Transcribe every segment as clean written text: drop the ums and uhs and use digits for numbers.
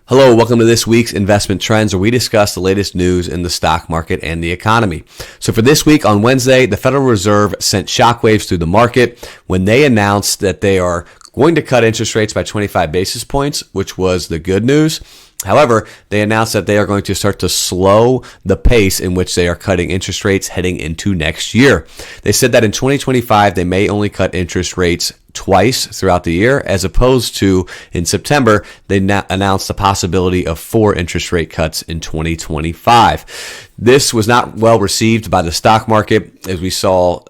Hello, welcome to this week's Investment Trends, where we discuss the latest news in the stock market and the economy. So for this week on Wednesday, the Federal Reserve sent shockwaves through the market when they announced that they are going to cut interest rates by 25 basis points, which was the good news. However, they announced that they are going to start to slow the pace in which they are cutting interest rates heading into next year. They said that in 2025, they may only cut interest rates twice throughout the year, as opposed to in September, they announced the possibility of 4 interest rate cuts in 2025. This was not well received by the stock market, as we saw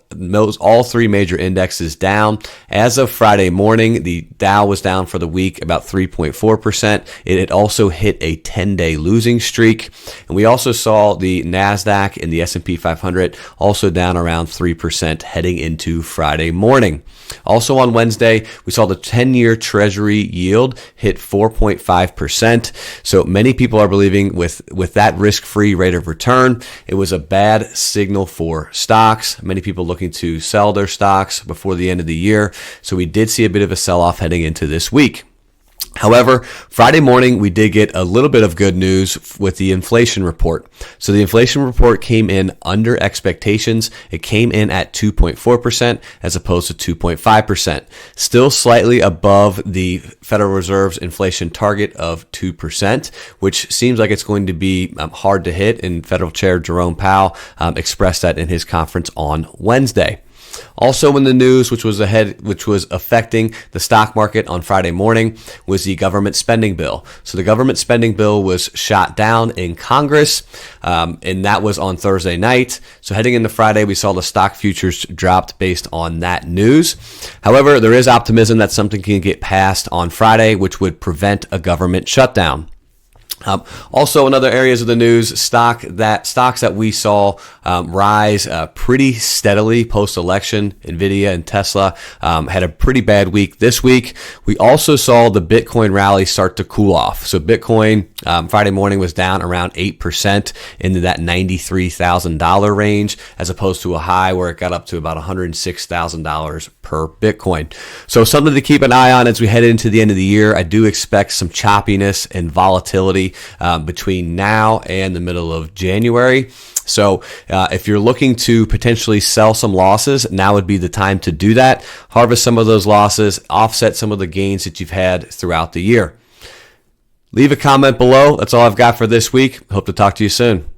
all 3 major indexes down. As of Friday morning, the Dow was down for the week about 3.4%. It had also hit a 10-day losing streak. And we also saw the NASDAQ and the S&P 500 also down around 3% heading into Friday morning. Also on Wednesday, we saw the 10-year Treasury Yield hit 4.5%. So many people are believing with that risk-free rate of return, it was a bad signal for stocks. Many people looking to sell their stocks before the end of the year. So we did see a bit of a sell-off heading into this week. However, Friday morning, we did get a little bit of good news with the inflation report. So the inflation report came in under expectations. It came in at 2.4% as opposed to 2.5%. Still slightly above the Federal Reserve's inflation target of 2%, which seems like it's going to be hard to hit. And Federal Chair Jerome Powell expressed that in his conference on Wednesday. Also in the news, which was affecting the stock market on Friday morning, was the government spending bill. So the government spending bill was shot down in Congress, and that was on Thursday night. So heading into Friday, we saw the stock futures dropped based on that news. However, there is optimism that something can get passed on Friday, which would prevent a government shutdown. Also, in other areas of the news, stocks that we saw rise pretty steadily post-election, Nvidia and Tesla had a pretty bad week this week. We also saw the Bitcoin rally start to cool off. So Bitcoin Friday morning was down around 8% into that $93,000 range, as opposed to a high where it got up to about $106,000 per Bitcoin. So something to keep an eye on as we head into the end of the year. I do expect some choppiness and volatility between now and the middle of January. So if you're looking to potentially sell some losses, now would be the time to do that. Harvest some of those losses, offset some of the gains that you've had throughout the year. Leave a comment below. That's all I've got for this week. Hope to talk to you soon.